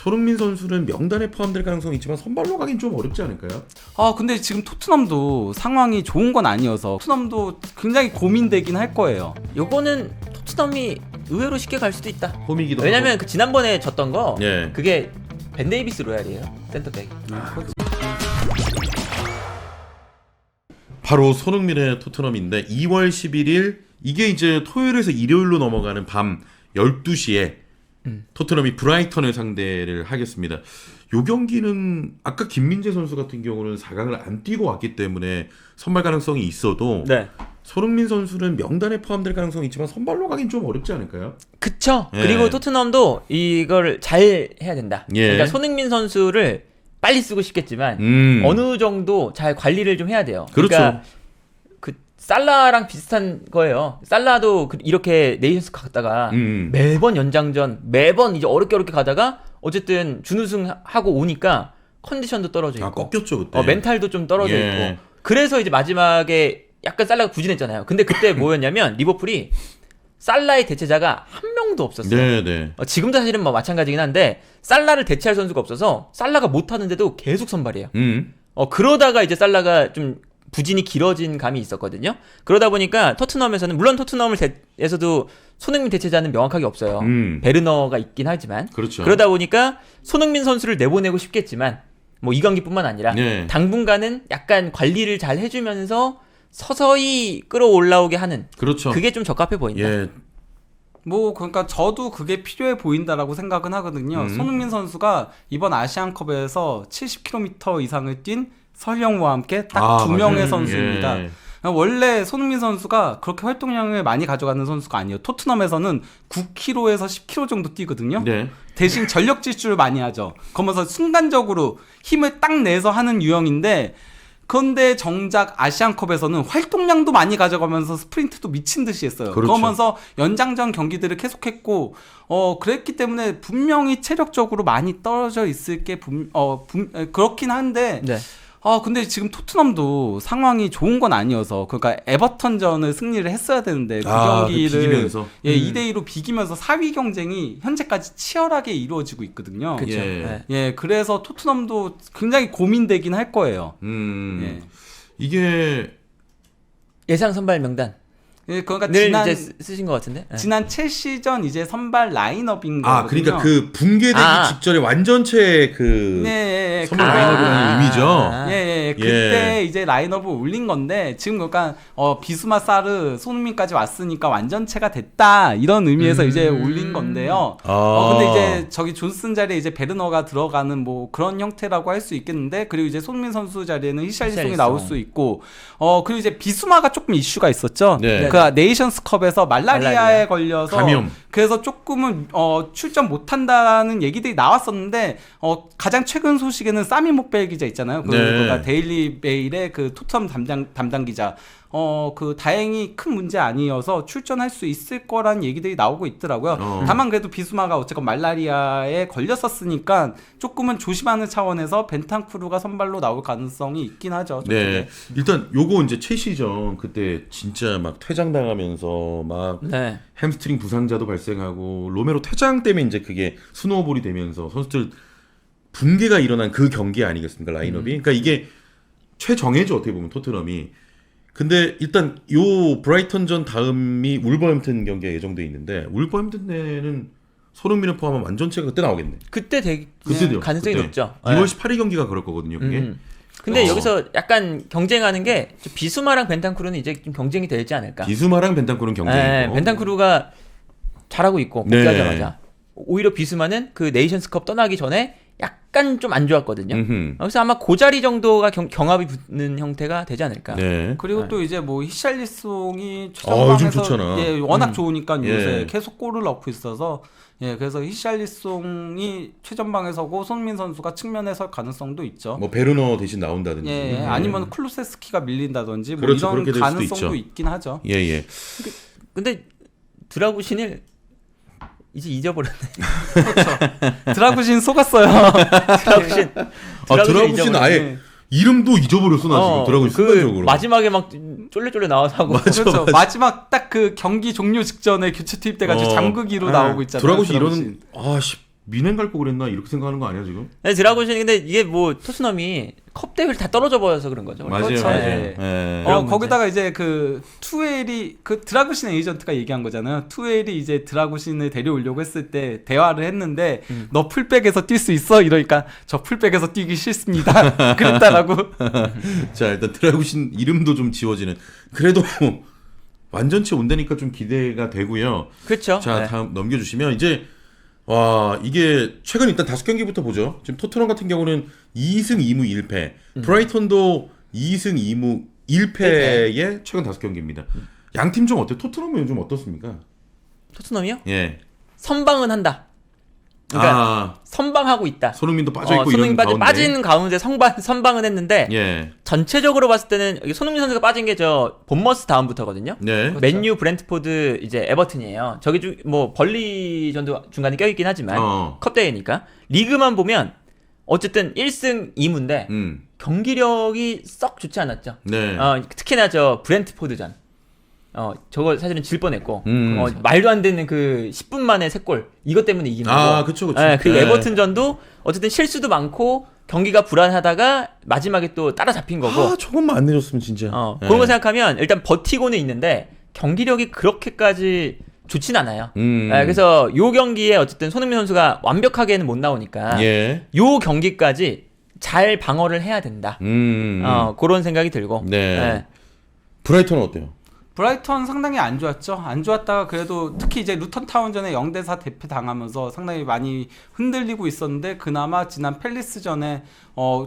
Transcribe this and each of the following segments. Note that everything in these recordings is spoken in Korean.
손흥민 선수는 명단에 포함될 가능성이 있지만 선발로 가긴 좀 어렵지 않을까요? 근데 지금 토트넘도 상황이 좋은 건 아니어서 토트넘도 굉장히 고민되긴 할 거예요. 요거는 토트넘이 의외로 쉽게 갈 수도 있다. 홈이기도 왜냐면 하고. 그 지난번에 졌던 거 예. 그게 벤 데이비스 로얄이에요. 센터백. 바로 손흥민의 토트넘인데 2월 11일 이게 이제 토요일에서 일요일로 넘어가는 밤 12시에 토트넘이 브라이턴을 상대를 하겠습니다. 요 경기는 아까 김민재 선수 같은 경우는 4강을 안 뛰고 왔기 때문에 선발 가능성이 있어도 네. 손흥민 선수는 명단에 포함될 가능성이 있지만 선발로 가긴 좀 어렵지 않을까요? 그쵸. 예. 그리고 토트넘도 이걸 잘 해야 된다. 예. 그러니까 손흥민 선수를 빨리 쓰고 싶겠지만 어느 정도 잘 관리를 좀 해야 돼요. 그렇죠. 그러니까 그 살라랑 비슷한 거예요. 살라도 이렇게 네이션스 갔다가 매번 연장전, 매번 이제 어렵게 가다가 어쨌든 준우승 하고 오니까 컨디션도 떨어져 있고, 꺾였죠 그때. 멘탈도 좀 떨어져 예. 있고. 그래서 이제 마지막에 약간 살라가 부진했잖아요. 근데 그때 뭐였냐면 리버풀이 살라의 대체자가 한 명도 없었어요. 네네. 지금도 사실은 뭐 마찬가지긴 한데 살라를 대체할 선수가 없어서 살라가 못 하는데도 계속 선발이에요. 그러다가 이제 살라가 좀 부진이 길어진 감이 있었거든요. 그러다 보니까 토트넘에서는 물론 토트넘에서도 손흥민 대체자는 명확하게 없어요. 베르너가 있긴 하지만 그렇죠. 그러다 보니까 손흥민 선수를 내보내고 싶겠지만 뭐 이 경기뿐만 아니라 네. 당분간은 약간 관리를 잘 해주면서 서서히 끌어올라오게 하는 그렇죠. 그게 좀 적합해 보인다. 예. 뭐 그러니까 저도 그게 필요해 보인다라고 생각은 하거든요. 손흥민 선수가 이번 아시안컵에서 70km 이상을 뛴 설영우와 함께 딱 두 명의 맞아요. 선수입니다. 예. 원래 손흥민 선수가 그렇게 활동량을 많이 가져가는 선수가 아니에요. 토트넘에서는 9km에서 10km 정도 뛰거든요. 네. 대신 전력 질주를 많이 하죠. 그러면서 순간적으로 힘을 딱 내서 하는 유형인데, 그런데 정작 아시안컵에서는 활동량도 많이 가져가면서 스프린트도 미친 듯이 했어요. 그렇죠. 그러면서 연장전 경기들을 계속했고, 그랬기 때문에 분명히 체력적으로 많이 떨어져 있을 게 그렇긴 한데, 네. 근데 지금 토트넘도 상황이 좋은 건 아니어서, 그러니까 에버턴전을 승리를 했어야 되는데 그 경기를 비기면서. 2대2로 비기면서 4위 경쟁이 현재까지 치열하게 이루어지고 있거든요. 그쵸. 예. 네. 그래서 토트넘도 굉장히 고민되긴 할 거예요. 음. 예. 이게 예상 선발 명단 그러니까 늘 지난 이제 쓰신 것 같은데. 네. 지난 첼시전 이제 선발 라인업인 거거든요. 그러니까 그 붕괴되기 직전에 완전체 그 네, 선발 라인업이라는 의미죠. 그때 이제 라인업을 올린 건데 지금 그러니까 비수마 사르 손흥민까지 왔으니까 완전체가 됐다 이런 의미에서 이제 올린 건데요. 근데 이제 저기 존슨 자리에 이제 베르너가 들어가는 뭐 그런 형태라고 할 수 있겠는데, 그리고 이제 손흥민 선수 자리에는 히샬리송이 나올 수 있고, 그리고 이제 비수마가 조금 이슈가 있었죠. 네. 그 네이션스컵에서 말라리아에 걸려서 감염. 그래서 조금은 출전 못한다는 얘기들이 나왔었는데, 가장 최근 소식에는 사미 목벨 기자 있잖아요. 그러니까 데일리 메일의 그 토트넘 담당 기자. 그 다행히 큰 문제 아니어서 출전할 수 있을 거란 얘기들이 나오고 있더라고요. 다만 그래도 비수마가 어쨌건 말라리아에 걸렸었으니까 조금은 조심하는 차원에서 벤탄쿠르가 선발로 나올 가능성이 있긴 하죠. 네. 일단 요거 이제 최시전 그때 진짜 막 퇴장당하면서 막 네. 햄스트링 부상자도 발생하고 로메로 퇴장 때문에 이제 그게 스노우볼이 되면서 선수들 붕괴가 일어난 그 경기 아니겠습니까, 라인업이. 그러니까 이게 최정예죠, 어떻게 보면 토트넘이. 근데 일단 요 브라이턴전 다음이 울버햄튼 경기가 예정돼 있는데, 울버햄튼에는 손흥민을 포함한 완전체가 그때 나오겠네. 그때 되게 그때요. 가능성이 그때. 높죠. 2월 18일 경기가 그럴 거거든요, 그게. 근데 여기서 약간 경쟁하는 게 비수마랑 벤탄쿠르는 이제 좀 경쟁이 되지 않을까. 비수마랑 벤탄쿠르는 경쟁이고. 벤탄쿠르가 잘하고 있고 네. 복귀하자마자 오히려 비수마는 그 네이션스컵 떠나기 전에 약간 좀 안 좋았거든요. 그래서 아마 그 자리 정도가 경합이 붙는 형태가 되지 않을까. 네. 그리고 또 이제 뭐 히샬리송이 요즘 최전방에서 좋잖아. 워낙 좋으니까 요새 예. 계속 골을 넣고 있어서, 그래서 히샬리송이 최전방에서고 손민 선수가 측면에 설 가능성도 있죠. 뭐 베르너 대신 나온다든지. 아니면 클루세스키가 밀린다든지 뭐 그렇죠. 이런 그렇게 될 수도 가능성도 있죠. 있긴 하죠. 예. 근데 드라구신을 이제 잊어버렸네. 그렇죠. 드라구신 속았어요. 드라구신 아예 이름도 잊어버렸어 나 지금. 드라구신 순간적으로. 마지막에 막 쫄래쫄래 나와서 하고. 그렇죠. 마지막 딱 그 경기 종료 직전에 교체 투입돼가지고 잠그기로 나오고 있잖아요. 드라구신 이러는 미넨 갈 거 그랬나 이렇게 생각하는 거 아니야 지금? 네, 드라구신이 근데 이게 뭐 토트넘이 컵 대회를 다 떨어져 버려서 그런 거죠. 맞아요, 그렇죠. 맞아요. 예. 예. 그런 거기다가 이제 그 투엘이 그 드라구신 에이전트가 얘기한 거잖아요. 투엘이 이제 드라구신을 데려오려고 했을 때 대화를 했는데 너 풀백에서 뛸 수 있어? 이러니까 저 풀백에서 뛰기 싫습니다. 그랬다라고. 자 일단 드라구신 이름도 좀 지워지는. 그래도 완전체 온다니까 좀 기대가 되고요. 그렇죠. 자 네. 다음 넘겨주시면 이제 와 이게 최근 일단 5경기부터 보죠. 지금 토트넘 같은 경우는 2승 2무 1패, 브라이턴도 2승 2무 1패의 최근 5경기입니다. 양 팀 좀 어때요? 토트넘은 요즘 어떻습니까? 토트넘이요? 예. 선방은 한다. 그러니까 선방하고 있다. 손흥민도 빠져 있고 손흥민 이런 가운데. 빠지는 가운데 선방은 했는데 예. 전체적으로 봤을 때는 여기 손흥민 선수가 빠진 게 저 본머스 다음부터거든요. 네. 맨유, 브렌트포드, 이제 에버튼이에요. 저기 뭐 벌리전도 중간에 껴있긴 하지만 컵 대회니까 리그만 보면 어쨌든 1승 2무인데 경기력이 썩 좋지 않았죠. 네. 특히나 저 브렌트포드전. 저거 사실은 질 뻔했고 그렇죠. 말도 안 되는 그 10분 만에 3골 이것 때문에 이긴 거고. 그쵸. 그리고 네. 에버튼전도 어쨌든 실수도 많고 경기가 불안하다가 마지막에 또 따라잡힌 거고. 조금만 안 내줬으면 진짜. 네. 그런 거 생각하면 일단 버티고는 있는데 경기력이 그렇게까지 좋진 않아요. 그래서 요 경기에 어쨌든 손흥민 선수가 완벽하게는 못 나오니까 예. 요 경기까지 잘 방어를 해야 된다. 그런 생각이 들고. 네. 브라이턴은 어때요? 브라이턴 상당히 안 좋았죠. 안 좋았다가 그래도 특히 이제 루턴 타운전에 0대4 대패 당하면서 상당히 많이 흔들리고 있었는데 그나마 지난 팰리스전에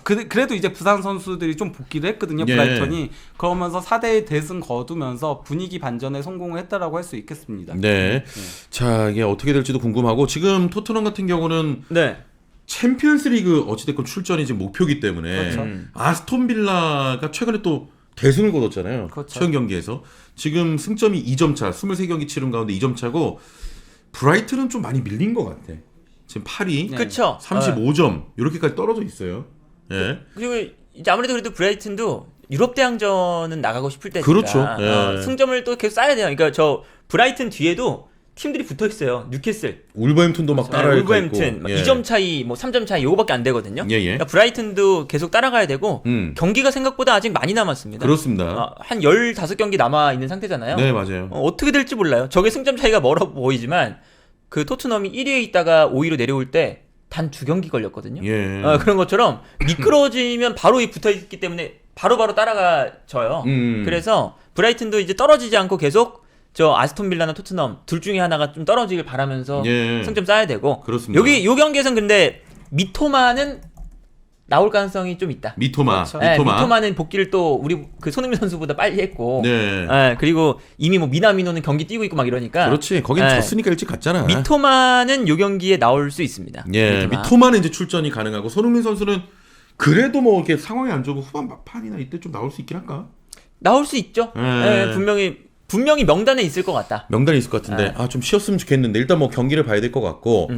그래도 이제 부상 선수들이 좀 복귀를 했거든요. 예. 브라이턴이. 그러면서 4대1 대승 거두면서 분위기 반전에 성공을 했다라고 할 수 있겠습니다. 네. 자 이게 어떻게 될지도 궁금하고 지금 토트넘 같은 경우는 네. 챔피언스리그 어찌됐건 출전이 지금 목표이기 때문에 그렇죠. 아스톤 빌라가 최근에 또 대승을 거뒀잖아요. 그렇죠. 최근 경기에서 지금 승점이 2점 차, 23경기 치른 가운데 2점 차고 브라이튼은 좀 많이 밀린 것 같아. 지금 8위, 네. 그쵸. 35점 이렇게까지 떨어져 있어요. 예. 그리고 이제 아무래도 그래도 브라이튼도 유럽 대항전은 나가고 싶을 때니까 그렇죠. 예. 승점을 또 계속 쌓아야 돼요. 그러니까 저 브라이튼 뒤에도 팀들이 붙어 있어요. 뉴캐슬, 울버햄튼도 막 따라갈 거 있고. 울버햄튼 2점 차이, 뭐 3점 차이 요거밖에 안 되거든요. 예. 그러니까 브라이튼도 계속 따라가야 되고 경기가 생각보다 아직 많이 남았습니다. 그렇습니다. 한 15경기 남아 있는 상태잖아요. 네, 맞아요. 어떻게 될지 몰라요. 저게 승점 차이가 멀어 보이지만 그 토트넘이 1위에 있다가 5위로 내려올 때 단 2경기 걸렸거든요. 예. 그런 것처럼 미끄러지면 바로 붙어 있기 때문에 바로바로 따라가져요. 그래서 브라이튼도 이제 떨어지지 않고 계속 저 아스톤 빌라나 토트넘 둘 중에 하나가 좀 떨어지길 바라면서 예. 승점 쌓아야 되고. 그렇습니다. 여기 요 경기에서는 근데 미토마는 나올 가능성이 좀 있다. 미토마. 그렇죠. 미토마는 복귀를 또 우리 그 손흥민 선수보다 빨리 했고. 네. 그리고 이미 뭐 미나미노는 경기 뛰고 있고 막 이러니까. 그렇지. 거긴 예. 졌으니까 일찍 갔잖아. 미토마는 요 경기에 나올 수 있습니다. 예. 미토마는 이제 출전이 가능하고 손흥민 선수는 그래도 뭐 이렇게 상황이 안 좋고 후반 막판이나 이때 좀 나올 수 있긴 할까? 나올 수 있죠. 예. 분명히 명단에 있을 것 같다. 명단이 있을 것 같은데 좀 쉬었으면 좋겠는데 일단 뭐 경기를 봐야 될 것 같고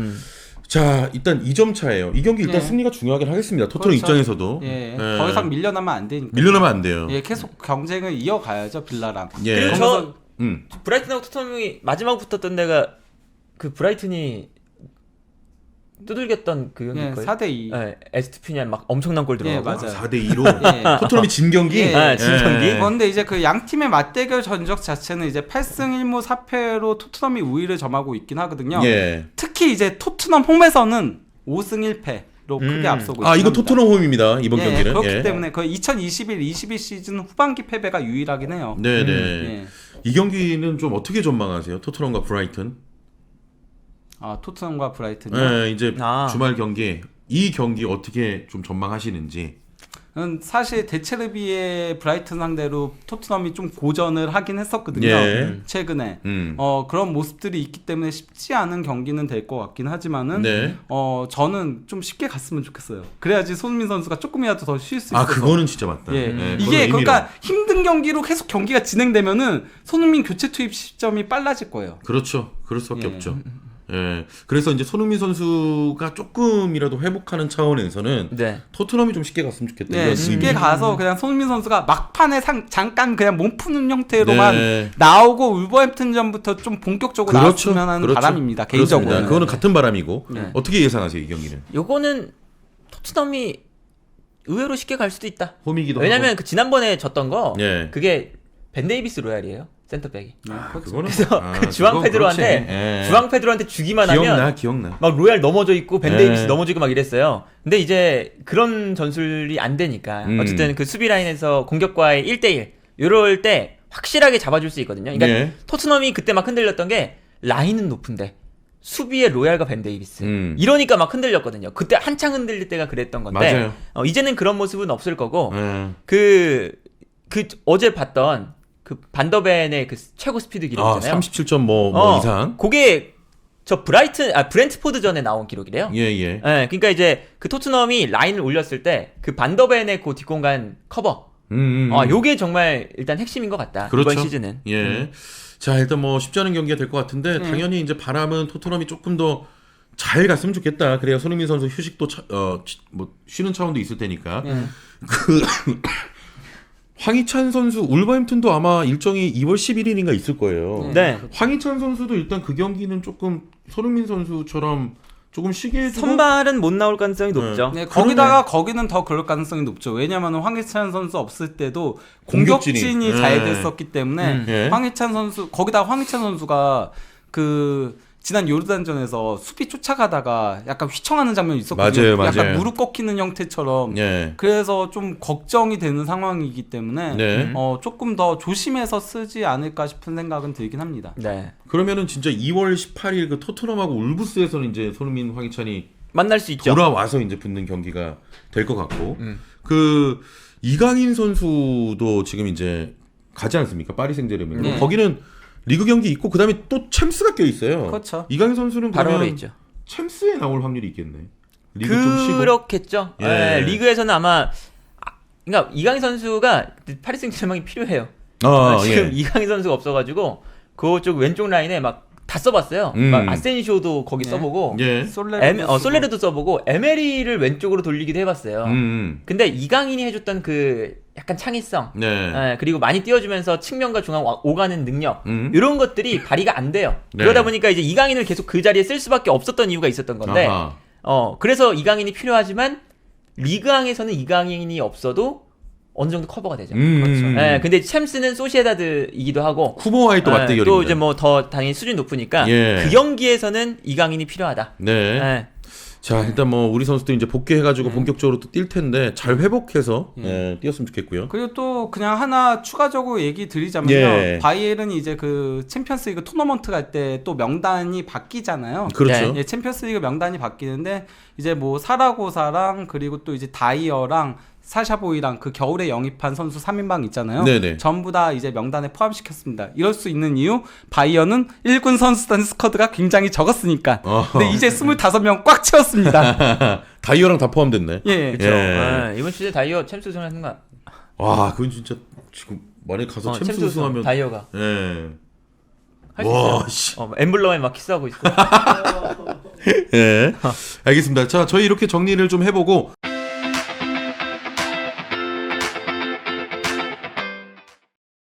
자 일단 2점 차예요. 이 경기 일단 예. 승리가 중요하긴 하겠습니다. 토트넘 그렇죠. 입장에서도 예. 더 이상 밀려나면 안 되니까. 밀려나면 안 돼요. 예, 계속 경쟁을 이어가야죠 빌라랑. 예. 그리고 그러면서 브라이튼하고 토트넘이 마지막 붙었던 데가 그 브라이튼이 두들겼던 그 예, 경기일 4대2. 에스투피니안 막 엄청난 골 들어가고. 맞아요. 4대2로 예. 토트넘이 진 경기. 예. 진 경기. 그런데 이제 그 양 팀의 맞대결 전적 자체는 이제 8승 1무 4패로 토트넘이 우위를 점하고 있긴 하거든요. 예. 특히 이제 토트넘 홈에서는 5승 1패로 크게 앞서고 있습니다. 이거 토트넘 홈입니다. 이번 경기는. 그렇기 예. 때문에 그 2021-22 시즌 후반기 패배가 유일하긴 해요. 네네. 예. 이 경기는 좀 어떻게 전망하세요? 토트넘과 브라이튼. 토트넘과 브라이튼이요. 네, 이제 주말 경기 이 경기 어떻게 좀 전망하시는지. 사실 데체르비의 브라이튼 상대로 토트넘이 좀 고전을 하긴 했었거든요. 예. 최근에 그런 모습들이 있기 때문에 쉽지 않은 경기는 될 것 같긴 하지만은 네. 저는 좀 쉽게 갔으면 좋겠어요. 그래야지 손흥민 선수가 조금이라도 더 쉴 수 있어서. 그거는 진짜 맞다. 예. 네, 이게 그거는 그러니까 힘든 경기로 계속 경기가 진행되면은 손흥민 교체 투입 시점이 빨라질 거예요. 그렇죠. 그럴 수밖에 예. 없죠. 예. 그래서 이제 손흥민 선수가 조금이라도 회복하는 차원에서는 네. 토트넘이 좀 쉽게 갔으면 좋겠다. 네, 이런 쉽게 의미. 가서 그냥 손흥민 선수가 막판에 잠깐 그냥 몸 푸는 형태로만 네. 나오고 울버햄튼전부터 좀 본격적으로 그렇죠. 나왔으면 하는 그렇죠. 바람입니다. 그렇습니다. 개인적으로. 그거는 같은 바람이고 네. 어떻게 예상하세요 이 경기는? 요거는 토트넘이 의외로 쉽게 갈 수도 있다. 홈이기도 왜냐면 하고. 그 지난번에 졌던 거 예. 그게 벤 데이비스 로얄이에요. 센터백이. 그거는 그래서 아, 그 주앙 그건 페드로한테 그렇지. 예. 주앙 페드로한테 주기만 하면 기억나. 막 로얄 넘어져 있고 벤 예. 데이비스 넘어져 있고 막 이랬어요. 근데 이제 그런 전술이 안 되니까 어쨌든 그 수비 라인에서 공격과의 1대1 이럴 때 확실하게 잡아줄 수 있거든요. 그러니까 예. 토트넘이 그때 막 흔들렸던 게 라인은 높은데 수비에 로얄과 벤 데이비스 이러니까 막 흔들렸거든요. 그때 한창 흔들릴 때가 그랬던 건데 맞아요. 이제는 그런 모습은 없을 거고 예. 그 어제 봤던 그 반더벤의 그 최고 스피드 기록 아, 있잖아요. 37점 뭐 이상. 그게 저 브렌트포드 전에 나온 기록이래요. 예, 예. 예, 그러니까 이제 그 토트넘이 라인을 올렸을 때 그 반더벤의 그 뒷공간 커버. 요게 정말 일단 핵심인 것 같다. 그렇죠. 이번 시즌은. 예. 자, 일단 뭐 쉽지 않은 경기가 될 것 같은데 당연히 이제 바람은 토트넘이 조금 더 잘 갔으면 좋겠다. 그래야 손흥민 선수 휴식도 뭐 쉬는 차원도 있을 테니까. 그 황희찬 선수 울버햄튼도 아마 일정이 2월 11일인가 있을 거예요. 네. 황희찬 선수도 일단 그 경기는 조금 손흥민 선수처럼 조금 쉬게 해주고 선발은 못 나올 가능성이 높죠. 네, 거기다가 거기는 더 그럴 가능성이 높죠. 왜냐하면 황희찬 선수 없을 때도 공격진이 잘 됐었기 때문에 예. 황희찬 선수 거기다가 황희찬 선수가 그 지난 요르단전에서 수비 쫓아가다가 약간 휘청하는 장면이 있었거든요. 맞아요. 약간 무릎 꺾이는 형태처럼. 예. 그래서 좀 걱정이 되는 상황이기 때문에 네. 조금 더 조심해서 쓰지 않을까 싶은 생각은 들긴 합니다. 네. 그러면은 진짜 2월 18일 그 토트넘하고 울브스에서는 이제 손흥민, 황희찬이 만날 수 있죠. 돌아와서 이제 붙는 경기가 될 것 같고 그 이강인 선수도 지금 이제 가지 않습니까? 파리 생제르맹. 네. 거기는 리그 경기 있고 그다음에 또 챔스가 껴 있어요. 그렇죠. 이강인 선수는 바로 그러면 아래 있죠. 챔스에 나올 확률이 있겠네. 리그 좀 쉬고. 그렇겠죠. 예. 예, 리그에서는 아마 그러니까 이강인 선수가 파리 생제르맹이 필요해요. 지금 예. 이강인 선수가 없어가지고 그쪽 왼쪽 라인에 막 다 써봤어요. 막 아센시오도 거기 네. 써보고, 예. 솔레르도 써보고 에메리를 왼쪽으로 돌리기도 해봤어요. 근데 이강인이 해줬던 그 약간 창의성, 네. 예, 그리고 많이 띄워주면서 측면과 중앙 오가는 능력 이런 것들이 발휘가 안 돼요. 네. 그러다 보니까 이제 이강인을 계속 그 자리에 쓸 수밖에 없었던 이유가 있었던 건데, 아하. 그래서 이강인이 필요하지만 리그왕에서는 이강인이 없어도 어느 정도 커버가 되죠. 예, 근데 챔스는 소시에다드이기도 하고 쿠보와의 또 맞대결입니다. 또 이제 뭐 더 당연히 수준이 높으니까 예. 그 경기에서는 이강인이 필요하다. 네. 예. 자, 일단 뭐 우리 선수들 이제 복귀해가지고 본격적으로 또 뛸 텐데 잘 회복해서 뛰었으면 좋겠고요. 그리고 또 그냥 하나 추가적으로 얘기 드리자면요. 예. 바이에른이 이제 그 챔피언스리그 토너먼트 갈 때 또 명단이 바뀌잖아요. 그렇죠. 예, 챔피언스리그 명단이 바뀌는데 이제 뭐 사라고사랑 그리고 또 이제 다이어랑 사샤보이랑 그 겨울에 영입한 선수 3인방 있잖아요. 네네. 전부 다 이제 명단에 포함시켰습니다. 이럴 수 있는 이유 바이어는 1군 선수단 스쿼드가 굉장히 적었으니까. 근데 이제 25명 꽉 채웠습니다. 다이어랑 다 포함됐네. 예. 그렇죠. 예. 이번 시즌 다이어 챔스 우승하는 순간 와, 그건 진짜 지금 만약 가서 챔스 우승하면 다이어가 예. 할 수 와, 있어요. 씨. 엠블럼에 막 키스하고 있고. 예. 알겠습니다. 자, 저희 이렇게 정리를 좀 해보고